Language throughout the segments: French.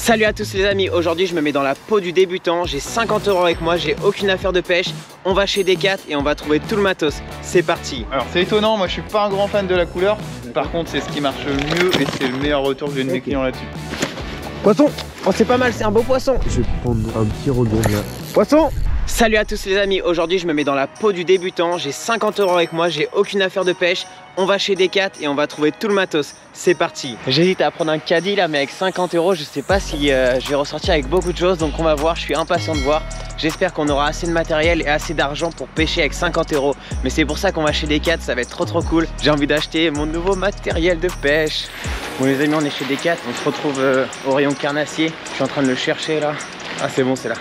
Salut à tous les amis, aujourd'hui je me mets dans la peau du débutant, j'ai 50 € avec moi, j'ai aucune affaire de pêche, on va chez Decat et on va trouver tout le matos, c'est parti. Alors c'est étonnant, moi je suis pas un grand fan de la couleur, par contre c'est ce qui marche le mieux et c'est le meilleur retour que j'ai de mes clients là-dessus. Poisson, oh c'est pas mal, c'est un beau poisson. Je vais prendre un petit rebond là. Poisson. Salut à tous les amis, aujourd'hui je me mets dans la peau du débutant, j'ai 50 € avec moi, j'ai aucune affaire de pêche, on va chez Decat et on va trouver tout le matos, c'est parti. J'hésite à prendre un caddie là, mais avec 50 € je sais pas si je vais ressortir avec beaucoup de choses, donc on va voir, je suis impatient de voir. J'espère qu'on aura assez de matériel et assez d'argent pour pêcher avec 50 €, mais c'est pour ça qu'on va chez Decat, ça va être trop cool. J'ai envie d'acheter mon nouveau matériel de pêche. Bon les amis, on est chez Decat, on se retrouve au rayon carnassier, je suis en train de le chercher là. Ah c'est bon, c'est là.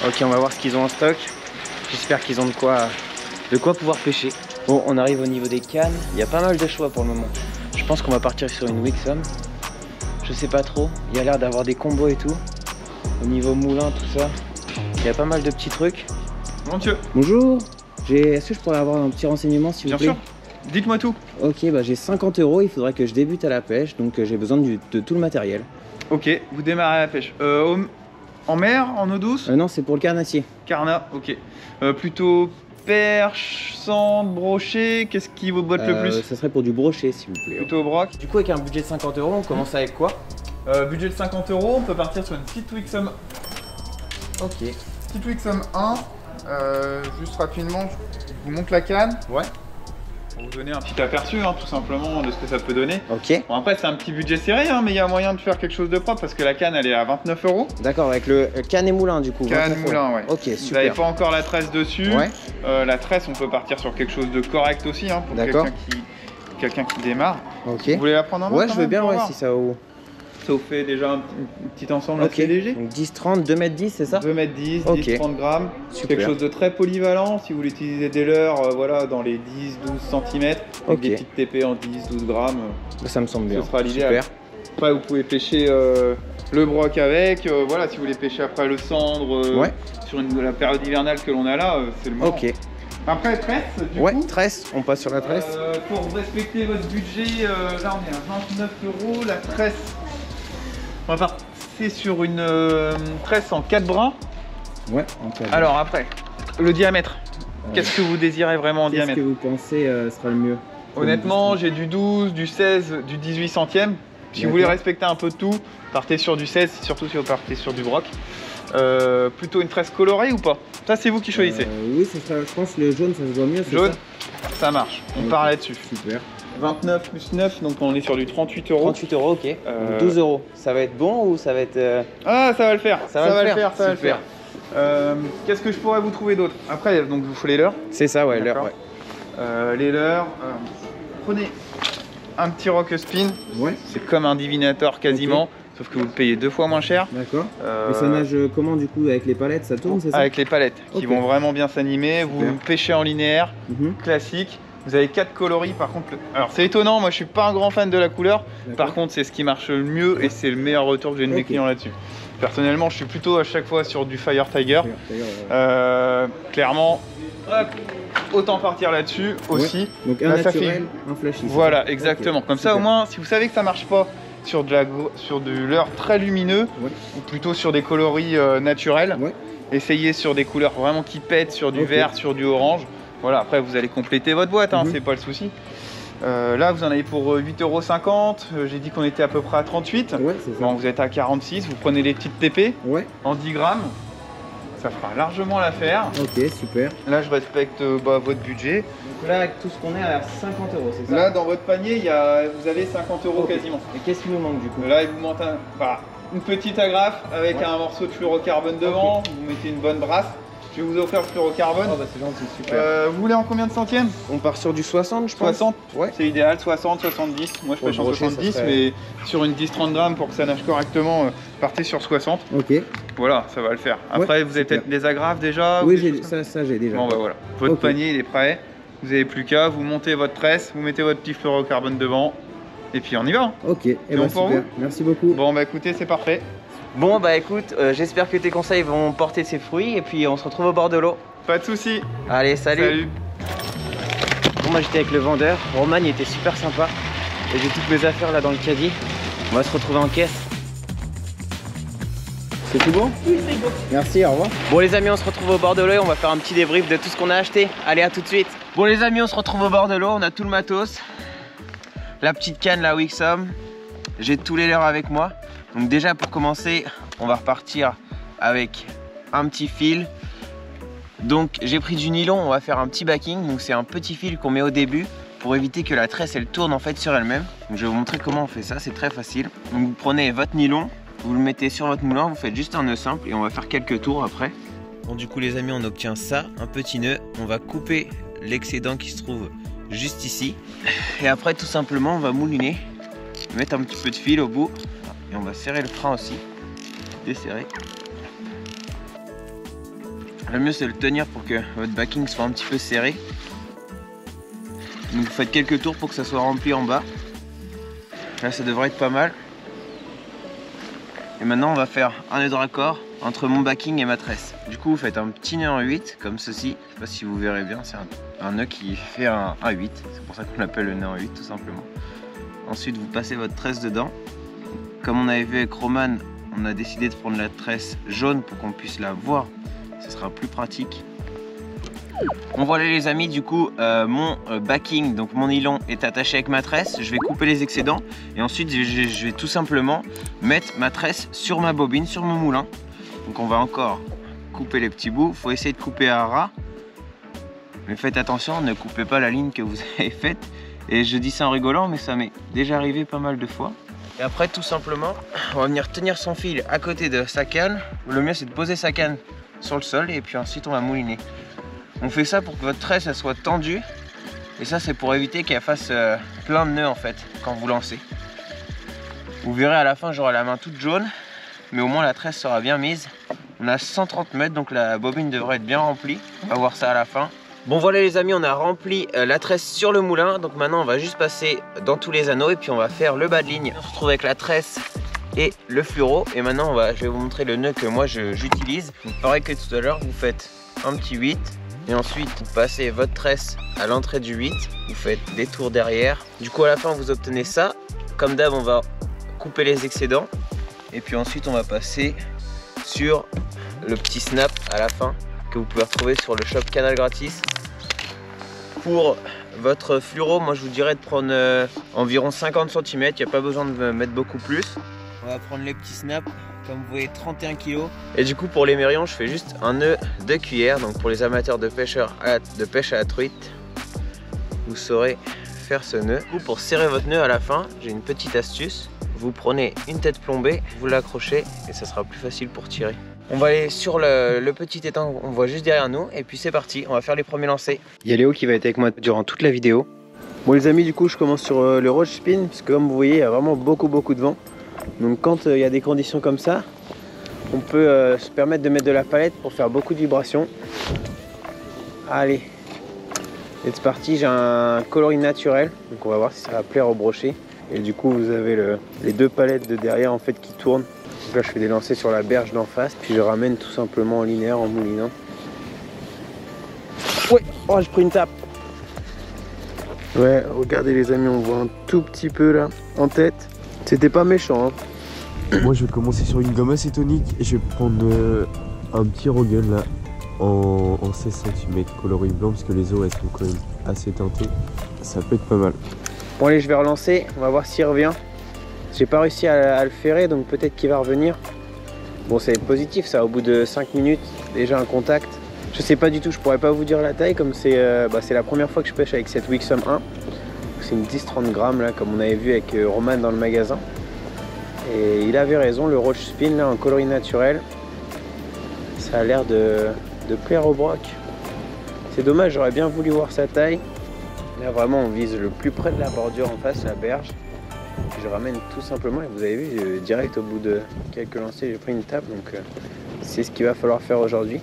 Ok, on va voir ce qu'ils ont en stock. J'espère qu'ils ont de quoi pouvoir pêcher. Bon, on arrive au niveau des cannes. Il y a pas mal de choix pour le moment. Je pense qu'on va partir sur une Wixom. Je sais pas trop. Il y a l'air d'avoir des combos et tout. Au niveau moulin, tout ça. Il y a pas mal de petits trucs. Bon monsieur. Bonjour. Est-ce que je pourrais avoir un petit renseignement s'il vous plaît? Bien sûr. Dites-moi tout. Ok, bah j'ai 50 €. Il faudrait que je débute à la pêche. Donc j'ai besoin de tout le matériel. Ok, vous démarrez la pêche. En mer, en eau douce? Non, c'est pour le carnassier. Carnat, ok. Plutôt perche, sandre, brochet, qu'est-ce qui vous botte le plus? Ça serait pour du brochet s'il vous plaît. Plutôt broc. Du coup avec un budget de 50 €, on commence avec quoi? Budget de 50 €, on peut partir sur une petite Wixom. Ok. Petite Wixom 1. Juste rapidement, je vous montre la canne. Ouais. Pour vous donner un petit aperçu tout simplement de ce que ça peut donner. Ok. Bon après c'est un petit budget serré mais il y a moyen de faire quelque chose de propre parce que la canne elle est à 29 €. D'accord, avec le canne et moulin du coup. Canne moulin, ouais. Ok, Vous super. n'avez pas encore la tresse dessus. Ouais. La tresse on peut partir sur quelque chose de correct aussi pour quelqu'un qui démarre. Ok. Vous voulez la prendre en main? Ouais, je veux bien, ouais, si ça vous... Ça vous fait déjà un petit ensemble Ok. assez léger. Donc 10-30, 2,10 m, c'est ça? 2,10 m, Ok. 10-30 grammes. Super. Quelque chose de très polyvalent. Si vous voulez utiliser des leurres voilà, dans les 10-12 cm, Ok. des petites TP en 10-12 grammes, Ça me semble bien. ce sera l'idéal. Super. Après, vous pouvez pêcher le broc avec. Voilà, si vous voulez pêcher après le cendre Ouais. sur la période hivernale que l'on a là, c'est le moment. Ok. Après, tresse, du Ouais, coup. tresse, on passe sur la tresse. Pour respecter votre budget, là on est à 29 €. La tresse, on va passer sur une tresse en 4 brins. Ouais, on peut. Alors après, le diamètre. Qu'est-ce que vous désirez vraiment en Qu'est-ce diamètre? que vous pensez sera le mieux? Honnêtement, j'ai du 12, du 16, du 18 centièmes. Si vous voulez respecter un peu de tout, partez sur du 16, surtout si vous partez sur du broc. Plutôt une tresse colorée ou pas? Ça c'est vous qui choisissez. Oui, je pense que le jaune ça se voit mieux. Jaune, ça marche, on part là-dessus. Super. 29 plus 9, donc on est sur du 38 €. 38 €, ok. 12 €. Ça va être bon ou ça va être... Ah, ça va le faire, ça va le faire, ça va le Super. faire. Qu'est-ce que je pourrais vous trouver d'autre? Après, donc vous faut les leurres. C'est ça, ouais, l'heure, D'accord. ouais. Les leurres, prenez un petit rock spin. Ouais. C'est comme un divinator quasiment, sauf que vous le payez 2 fois moins cher. D'accord. Et ça nage comment du coup avec les palettes? Ça tourne, c'est ça? Avec les palettes qui Ok. vont vraiment bien s'animer. Vous pêchez en linéaire, Mhm. classique. Vous avez 4 coloris par contre. Alors c'est étonnant, moi je suis pas un grand fan de la couleur. Par contre c'est ce qui marche le mieux et c'est le meilleur retour que j'ai de mes clients là-dessus. Personnellement je suis plutôt à chaque fois sur du Fire Tiger. Clairement, hop, autant partir là-dessus aussi. Donc un Là, ça naturel, un flashy. Voilà, exactement. Ok, Comme ça, super. au moins, si vous savez que ça marche pas sur du leurre très lumineux, ou plutôt sur des coloris naturels, Ouais. essayez sur des couleurs vraiment qui pètent, sur du Ok. vert, sur du orange. Voilà, après, vous allez compléter votre boîte, Mhm. c'est pas le souci. Là, vous en avez pour 8,50 €. J'ai dit qu'on était à peu près à 38. Ouais, c'est ça. Bon, vous êtes à 46. Vous prenez les petites TP Ouais, en 10 grammes. Ça fera largement l'affaire. ok, super. Là, je respecte votre budget. Donc là, avec tout ce qu'on est à 50 €, c'est ça? Là, dans votre panier, vous avez 50 € quasiment. Et qu'est-ce qui nous manque du coup? Là, il vous manque une petite agrafe avec un morceau de fluorocarbone devant. Vous mettez une bonne brasse. Je vais vous offrir le fluorocarbone. Oh bah c'est gentil, super. Vous voulez en combien de centièmes? On part sur du 60, je pense. 60. Ouais. C'est idéal, 60, 70. Moi, je Pour pêche en le brochet, 70, ça serait- mais sur une 10-30 grammes pour que ça nage correctement, partez sur 60. Ok. Voilà, ça va le faire. Après, vous avez super. peut-être des agrafes déjà? Oui, ou des choses comme ça j'ai déjà. Bon, bah voilà. Votre Ok. panier, il est prêt. Vous n'avez plus qu'à, vous montez votre tresse, vous mettez votre petit fluorocarbone devant, et puis on y va. Ok, et bon pour super. vous Merci beaucoup. Bon, bah écoutez, c'est parfait. Bon bah écoute, j'espère que tes conseils vont porter ses fruits et puis on se retrouve au bord de l'eau. Pas de soucis. Allez, salut. Salut. Bon, moi j'étais avec le vendeur, Roman, il était super sympa. Et j'ai toutes mes affaires là dans le caddie. On va se retrouver en caisse. C'est tout bon? Oui, c'est bon. Merci, au revoir. Bon les amis, on se retrouve au bord de l'eau et on va faire un petit débrief de tout ce qu'on a acheté. Allez, à tout de suite. Bon les amis, on se retrouve au bord de l'eau, on a tout le matos. La petite canne, la Wixom. J'ai tous les leurres avec moi. Donc déjà pour commencer, on va repartir avec un petit fil. Donc j'ai pris du nylon, on va faire un petit backing. Donc c'est un petit fil qu'on met au début pour éviter que la tresse elle tourne en fait sur elle-même. Donc je vais vous montrer comment on fait ça, c'est très facile. Donc vous prenez votre nylon, vous le mettez sur votre moulin, vous faites juste un nœud simple et on va faire quelques tours après. Bon du coup les amis, on obtient ça, un petit nœud. On va couper l'excédent qui se trouve juste ici. Et après tout simplement on va mouliner, mettre un petit peu de fil au bout et on va serrer le frein aussi, desserrer. Le mieux c'est de le tenir pour que votre backing soit un petit peu serré. Donc vous faites quelques tours pour que ça soit rempli en bas. Là ça devrait être pas mal. Et maintenant on va faire un nœud de raccord entre mon backing et ma tresse. Du coup vous faites un petit nœud en 8 comme ceci. Je sais pas si vous verrez bien, c'est un nœud qui fait un 8. C'est pour ça qu'on l'appelle le nœud en 8 tout simplement. Ensuite vous passez votre tresse dedans. Comme on avait vu avec Roman, on a décidé de prendre la tresse jaune pour qu'on puisse la voir. Ce sera plus pratique. Bon voilà les amis, du coup mon backing, donc mon nylon est attaché avec ma tresse. Je vais couper les excédents et ensuite je vais tout simplement mettre ma tresse sur ma bobine, sur mon moulin. Donc on va encore couper les petits bouts. Il faut essayer de couper à ras. Mais faites attention, ne coupez pas la ligne que vous avez faite. Et je dis ça en rigolant, mais ça m'est déjà arrivé pas mal de fois. Et après tout simplement, on va venir tenir son fil à côté de sa canne. Le mieux c'est de poser sa canne sur le sol et puis ensuite on va mouliner. On fait ça pour que votre tresse elle soit tendue et ça c'est pour éviter qu'elle fasse plein de nœuds en fait quand vous lancez. Vous verrez à la fin j'aurai la main toute jaune mais au moins la tresse sera bien mise. On a 130 mètres donc la bobine devrait être bien remplie. On va voir ça à la fin. Bon voilà les amis, on a rempli la tresse sur le moulin. Donc maintenant on va juste passer dans tous les anneaux et puis on va faire le bas de ligne. On se retrouve avec la tresse et le fluoro. Et maintenant je vais vous montrer le nœud que moi j'utilise. Pareil que tout à l'heure, vous faites un petit 8. Et ensuite vous passez votre tresse à l'entrée du 8. Vous faites des tours derrière. Du coup à la fin vous obtenez ça. Comme d'hab on va couper les excédents. Et puis ensuite on va passer sur le petit snap à la fin que vous pouvez retrouver sur le shop Canal Gratis. Pour votre fluoro, moi je vous dirais de prendre environ 50 cm, il n'y a pas besoin de mettre beaucoup plus. On va prendre les petits snaps, comme vous voyez 31 kg. Et du coup pour les mérions, je fais juste un nœud de cuillère. Donc pour les amateurs de pêche à la truite, vous saurez faire ce nœud. Du coup, pour serrer votre nœud à la fin, j'ai une petite astuce. Vous prenez une tête plombée, vous l'accrochez et ça sera plus facile pour tirer. On va aller sur le petit étang qu'on voit juste derrière nous et puis c'est parti, on va faire les premiers lancers. Il y a Léo qui va être avec moi durant toute la vidéo. Bon les amis, du coup je commence sur le roach spin parce que comme vous voyez il y a vraiment beaucoup de vent. Donc quand il y a des conditions comme ça, on peut se permettre de mettre de la palette pour faire beaucoup de vibrations. Allez, c'est parti, j'ai un coloris naturel, donc on va voir si ça va plaire au brochet. Et du coup vous avez les deux palettes de derrière en fait qui tournent. Donc là je fais des lancers sur la berge d'en face, puis je ramène tout simplement en linéaire en moulinant. Ouais, oh j'ai pris une tape. Ouais, regardez les amis, on voit un tout petit peu là en tête. C'était pas méchant hein. Moi je vais commencer sur une gomme acétonique et je vais prendre un petit Rogan là en 16 cm coloris blanc parce que les eaux elles sont quand même assez teintées. Ça peut être pas mal. Bon allez, je vais relancer, on va voir s'il revient. J'ai pas réussi à le ferrer, donc peut-être qu'il va revenir. Bon, c'est positif ça, au bout de 5 minutes, déjà un contact. Je sais pas du tout, je pourrais pas vous dire la taille, comme c'est la première fois que je pêche avec cette Wixom 1. C'est une 10-30 grammes là, comme on avait vu avec Roman dans le magasin. Et il avait raison, le roach spin là en coloris naturel, ça a l'air de plaire au broc. C'est dommage, j'aurais bien voulu voir sa taille. Là vraiment on vise le plus près de la bordure en face, la berge. Je ramène tout simplement et vous avez vu direct au bout de quelques lancers j'ai pris une tape, donc c'est ce qu'il va falloir faire aujourd'hui.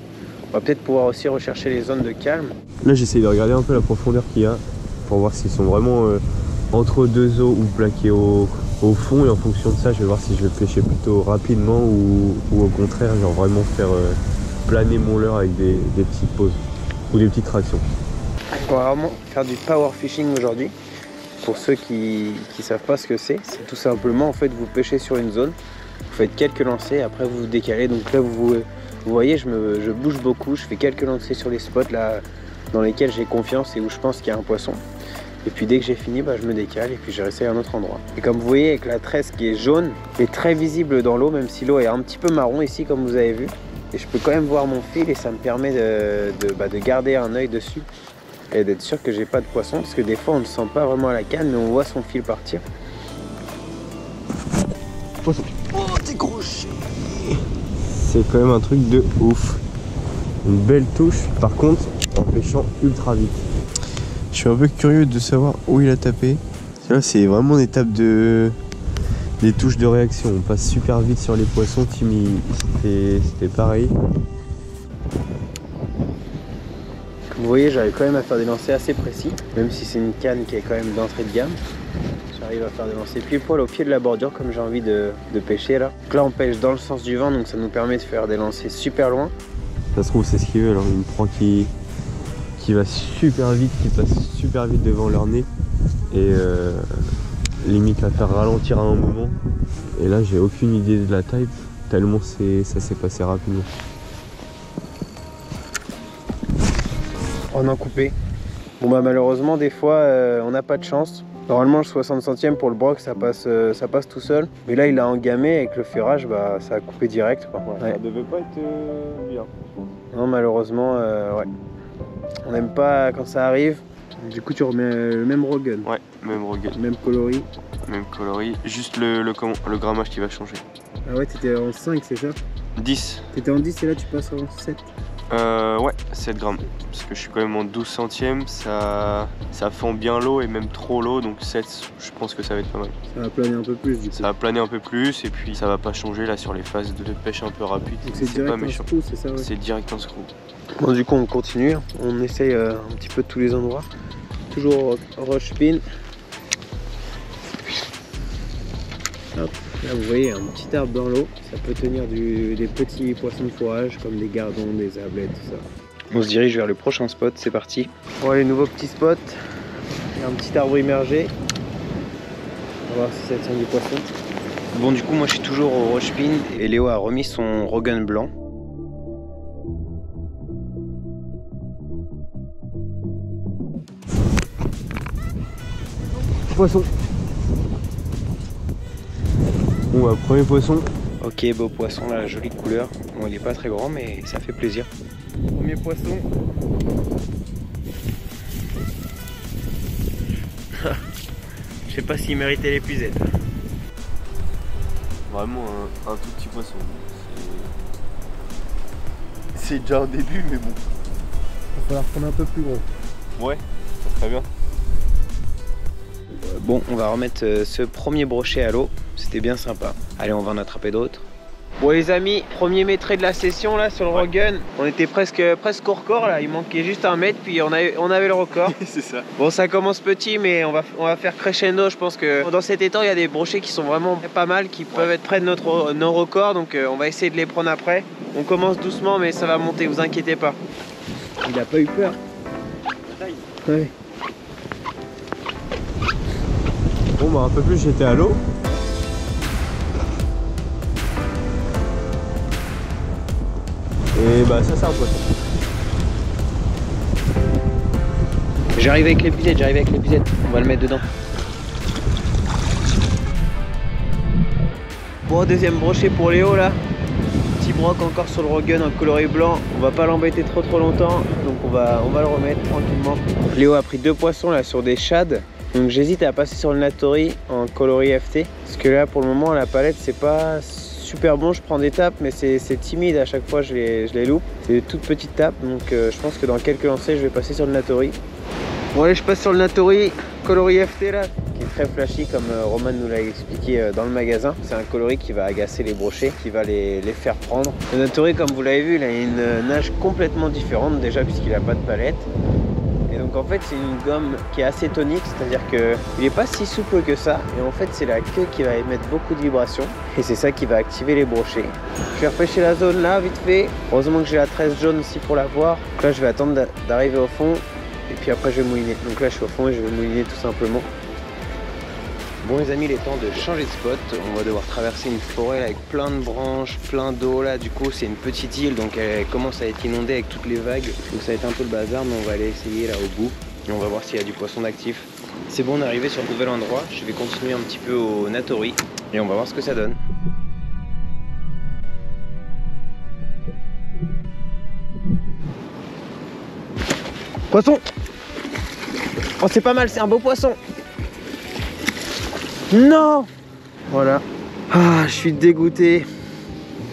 On va peut-être pouvoir aussi rechercher les zones de calme. Là j'essaye de regarder un peu la profondeur qu'il y a pour voir s'ils sont vraiment entre deux eaux ou plaqués au fond, et en fonction de ça je vais voir si je vais pêcher plutôt rapidement ou au contraire genre vraiment faire planer mon leurre avec des petites pauses ou des petites tractions. On va vraiment faire du power fishing aujourd'hui. Pour ceux qui savent pas ce que c'est tout simplement en fait vous pêchez sur une zone, Vous faites quelques lancers, après vous vous décalez. Donc là vous voyez, je bouge beaucoup, je fais quelques lancers sur les spots là dans lesquels j'ai confiance et où je pense qu'il y a un poisson. Et puis dès que j'ai fini, je me décale et puis je réessaye à un autre endroit. Et comme vous voyez, avec la tresse qui est jaune, est très visible dans l'eau, même si l'eau est un petit peu marron ici comme vous avez vu. Et je peux quand même voir mon fil et ça me permet de garder un œil dessus et d'être sûr que j'ai pas de poisson, parce que des fois on ne sent pas vraiment à la canne mais on voit son fil partir. Poisson. Oh, décroché. C'est quand même un truc de ouf. Une belle touche, par contre en pêchant ultra vite. Je suis un peu curieux de savoir où il a tapé. Là c'est vraiment une étape des touches de réaction. On passe super vite sur les poissons. Timmy, c'était pareil. Vous voyez, j'arrive quand même à faire des lancers assez précis, même si c'est une canne qui est quand même d'entrée de gamme. J'arrive à faire des lancers pile poil au pied de la bordure comme j'ai envie de pêcher là. Donc là on pêche dans le sens du vent, donc ça nous permet de faire des lancers super loin. Ça se trouve c'est ce qu'il veut, alors il me prend qui va super vite, qui passe super vite devant leur nez et limite à faire ralentir à un moment. Et là j'ai aucune idée de la taille tellement ça s'est passé rapidement. On a coupé. Bon malheureusement des fois on n'a pas de chance. Normalement le 60 centièmes pour le broc ça passe tout seul. Mais là il a engamé avec le ferrage, ça a coupé direct quoi. Ouais. Ça devait pas être bien. Non malheureusement ouais. On n'aime pas quand ça arrive. Du coup tu remets le même Rogun. Ouais, même Rogun. Même coloris. Même coloris. Juste le grammage qui va changer. Ah ouais, t'étais en 5 c'est ça? 10. T'étais en 10 et là tu passes en 7. Ouais, 7 grammes. Parce que je suis quand même en 12 centièmes, ça fend bien l'eau et même trop l'eau, donc 7, je pense que ça va être pas mal. Ça va planer un peu plus du coup. Ça va planer un peu plus et puis ça va pas changer là sur les phases de pêche un peu rapide. C'est pas méchant. C'est ça, ouais. C'est direct un screw. Bon du coup on continue, on essaye un petit peu de tous les endroits. Toujours roche pin. Hop. Là vous voyez un petit arbre dans l'eau, ça peut tenir des petits poissons de fourrage comme des gardons, des ablettes, tout ça. On se dirige vers le prochain spot, c'est parti. Bon les nouveaux petits spots, il y a un petit arbre immergé. On va voir si ça tient du poisson. Bon du coup moi je suis toujours au roche pin et Léo a remis son Rogun blanc. Poisson. Bon premier poisson. Ok beau poisson là, la jolie couleur. Bon il est pas très grand mais ça fait plaisir. Premier poisson. Je sais pas s'il méritait l'épuisette. Vraiment un tout petit poisson. C'est déjà un début mais bon. Il va falloir prendre un peu plus gros. Ouais, ça serait bien. Bon, on va remettre ce premier brochet à l'eau, c'était bien sympa. Allez, on va en attraper d'autres. Bon les amis, premier maîtrise de la session là sur le Rogun. On était presque au record là, il manquait juste 1 mètre puis on avait le record. C'est ça. Bon ça commence petit mais on va faire crescendo. Je pense que dans cet étang il y a des brochets qui sont vraiment pas mal, qui peuvent être près de nos records, donc on va essayer de les prendre après. On commence doucement mais ça va monter, vous inquiétez pas. Il a pas eu peur. Ouais. Bon un peu plus j'étais à l'eau. Et ça c'est un poisson. J'arrive avec l'épuisette, on va le mettre dedans. Bon deuxième brochet pour Léo là. Petit broc encore sur le Rogun en coloris blanc. On va pas l'embêter trop longtemps, donc on va le remettre tranquillement. Léo a pris 2 poissons là sur des shads. Donc j'hésite à passer sur le Natori en coloris FT. Parce que là pour le moment la palette c'est pas super bon, je prends des tapes mais c'est timide à chaque fois, je les loupe. C'est des toutes petites tapes, donc je pense que dans quelques lancers je vais passer sur le Natori. Bon allez, je passe sur le Natori coloris FT là, qui est très flashy comme Roman nous l'a expliqué dans le magasin. C'est un coloris qui va agacer les brochets, qui va les faire prendre. Le Natori, comme vous l'avez vu, il a une nage complètement différente déjà puisqu'il n'a pas de palette. Et donc en fait c'est une gomme qui est assez tonique, c'est-à-dire qu'il n'est pas si souple que ça. Et en fait c'est la queue qui va émettre beaucoup de vibrations. Et c'est ça qui va activer les brochets. Je vais repêcher la zone là vite fait. Heureusement que j'ai la tresse jaune aussi pour la voir. Donc là je vais attendre d'arriver au fond. Et puis après je vais mouliner. Donc là je suis au fond et je vais mouliner tout simplement. Bon les amis, il est temps de changer de spot. On va devoir traverser une forêt avec plein de branches, plein d'eau là. Du coup c'est une petite île, donc elle commence à être inondée avec toutes les vagues. Donc ça va être un peu le bazar, mais on va aller essayer là au bout. Et on va voir s'il y a du poisson d'actif. C'est bon, on est arrivé sur le nouvel endroit. Je vais continuer un petit peu au Natori et on va voir ce que ça donne. Poisson! Oh c'est pas mal, c'est un beau poisson! Non! Voilà. Ah, je suis dégoûté.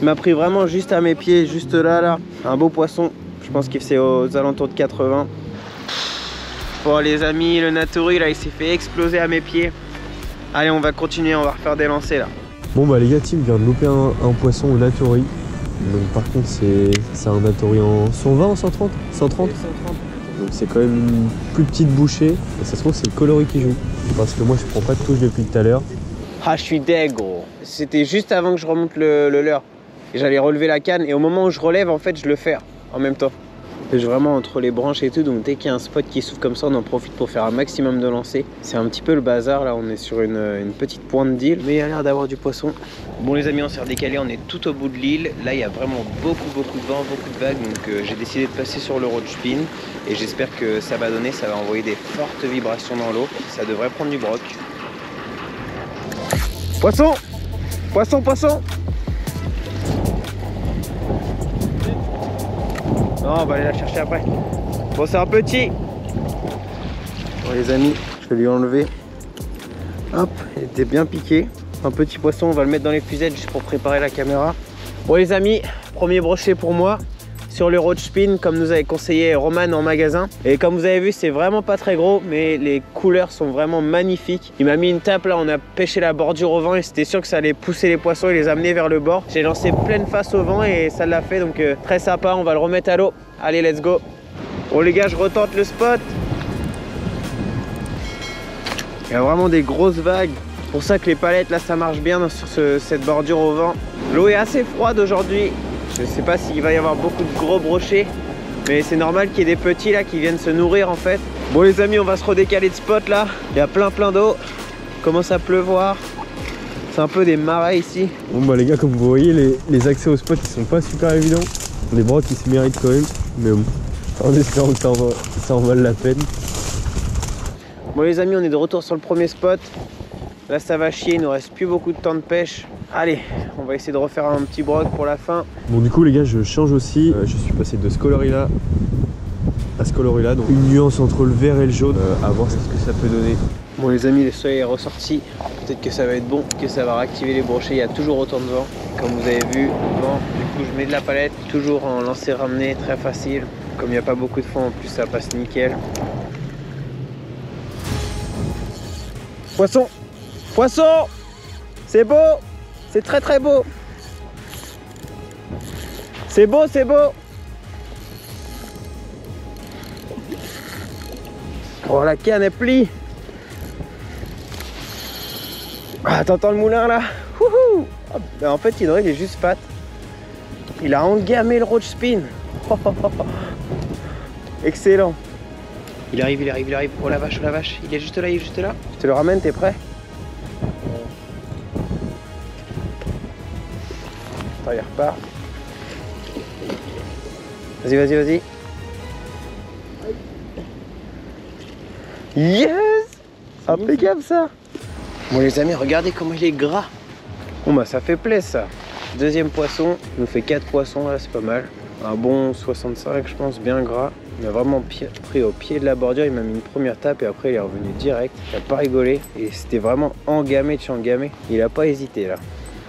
Il m'a pris vraiment juste à mes pieds, juste là. Un beau poisson. Je pense qu'il c'est aux alentours de 80. Bon les amis, le Natori là, il s'est fait exploser à mes pieds. Allez, on va continuer, on va refaire des lancers là. Bon bah les gars, Tim vient de louper un poisson au Natori. Donc par contre c'est un Natori en 120 ou 130 130. Donc c'est quand même une plus petite bouchée. Et ça se trouve c'est le coloris qui joue. Parce que moi je prends pas de touche depuis tout à l'heure. Ah je suis deg gros. C'était juste avant que je remonte le leurre. Et j'allais relever la canne et au moment où je relève en fait je le fais en même temps. Je suis vraiment entre les branches et tout, donc dès qu'il y a un spot qui s'ouvre comme ça on en profite pour faire un maximum de lancers. C'est un petit peu le bazar là, on est sur une petite pointe d'île, mais il y a l'air d'avoir du poisson. Bon les amis, on s'est redécalé, on est tout au bout de l'île. Là il y a vraiment beaucoup de vent, beaucoup de vagues, donc j'ai décidé de passer sur le roach spin. Et j'espère que ça va donner, ça va envoyer des fortes vibrations dans l'eau. Ça devrait prendre du broc. Poisson! Poisson, poisson! Non, on va aller la chercher après. Bon, c'est un petit. Bon, les amis, je vais lui enlever. Hop, il était bien piqué. Un petit poisson, on va le mettre dans les fusettes juste pour préparer la caméra. Bon, les amis, premier brochet pour moi sur le roach spin, comme nous avait conseillé Roman en magasin. Et comme vous avez vu, c'est vraiment pas très gros, mais les couleurs sont vraiment magnifiques. Il m'a mis une tape là, on a pêché la bordure au vent et c'était sûr que ça allait pousser les poissons et les amener vers le bord. J'ai lancé pleine face au vent et ça l'a fait, donc très sympa. On va le remettre à l'eau. Allez, let's go. Bon les gars, je retente le spot. Il y a vraiment des grosses vagues. C'est pour ça que les palettes là, ça marche bien sur cette bordure au vent. L'eau est assez froide aujourd'hui. Je sais pas s'il va y avoir beaucoup de gros brochets, mais c'est normal qu'il y ait des petits là qui viennent se nourrir en fait. Bon les amis, on va se redécaler de spot là. Il y a plein d'eau. Il commence à pleuvoir. C'est un peu des marais ici. Bon bah les gars, comme vous voyez, les accès au spot ils sont pas super évidents. Les brocs qui se méritent quand même, mais bon, en espérant que ça en vale la peine. Bon les amis, on est de retour sur le premier spot. Là ça va chier, il nous reste plus beaucoup de temps de pêche. Allez, on va essayer de refaire un petit broc pour la fin. Bon du coup les gars, je change aussi. Je suis passé de ce coloris là à ce coloris là. Donc une nuance entre le vert et le jaune. À voir ce que ça peut donner. Bon les amis, le soleil est ressorti. Peut-être que ça va être bon, que ça va réactiver les brochets. Il y a toujours autant de vent. Comme vous avez vu, vent. Du coup je mets de la palette. Toujours en lancer ramené, très facile. Comme il n'y a pas beaucoup de fond en plus, ça passe nickel. Poisson! Poisson! C'est beau! C'est très beau! C'est beau, c'est beau! Oh, la canne est plie! Ah, t'entends le moulin là? Wouhou! Oh, ben, en fait, il est juste fat. Il a engamé le roach spin. Excellent. Il arrive. Oh la vache, Il est juste là, Je te le ramène, t'es prêt? Attends, il repart. Vas-y. Yes! Impeccable ça! Bon les amis, regardez comment il est gras. Bon bah ça fait plaisir ça. Deuxième poisson, il nous fait 4 poissons là, c'est pas mal. Un bon 65 je pense, bien gras. Il a vraiment pris au pied de la bordure, il m'a mis une première tape et après il est revenu direct. Il a pas rigolé et c'était vraiment engamé de chez engamé. Il a pas hésité là.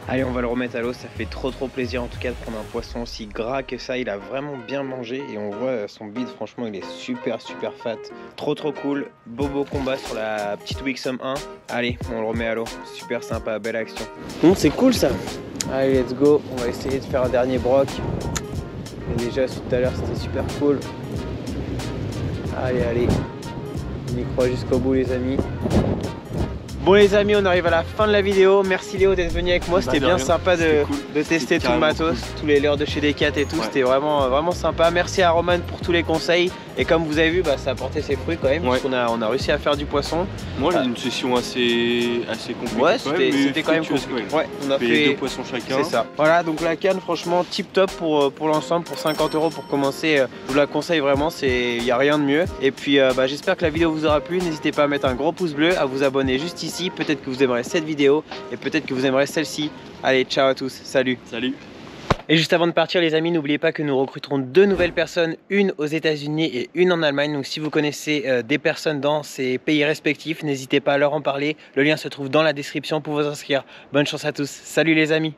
Allez, on va le remettre à l'eau, ça fait trop plaisir en tout cas de prendre un poisson aussi gras que ça. Il a vraiment bien mangé et on voit son bide, franchement il est super fat. Trop cool, beau combat sur la petite Wixom 1. Allez, on le remet à l'eau, super sympa, belle action. Bon, c'est cool ça. Allez, let's go, on va essayer de faire un dernier broc. Et déjà tout à l'heure c'était super cool. Allez, on y croit jusqu'au bout les amis. Bon les amis, on arrive à la fin de la vidéo. Merci Léo d'être venu avec moi, c'était bien sympa de tester tout le matos, tous les leurres de chez Decat et tout, c'était vraiment sympa. Merci à Roman pour tous les conseils. Et comme vous avez vu, bah, ça a porté ses fruits quand même, parce qu'on a réussi à faire du poisson. Moi j'ai une session assez compliquée. Ouais, c'était quand même compliqué. Ouais, on a fait 2 poissons chacun. C'est ça. Voilà, donc la canne franchement tip top pour l'ensemble, pour 50 € pour commencer. Je vous la conseille vraiment, il n'y a rien de mieux. Et puis bah, j'espère que la vidéo vous aura plu. N'hésitez pas à mettre un gros pouce bleu, à vous abonner juste ici. Peut-être que vous aimerez cette vidéo et peut-être que vous aimerez celle-ci. Allez, ciao à tous, salut. Salut. Et juste avant de partir les amis, n'oubliez pas que nous recruterons 2 nouvelles personnes, une aux États-Unis et une en Allemagne. Donc si vous connaissez des personnes dans ces pays respectifs, n'hésitez pas à leur en parler. Le lien se trouve dans la description pour vous inscrire. Bonne chance à tous. Salut les amis.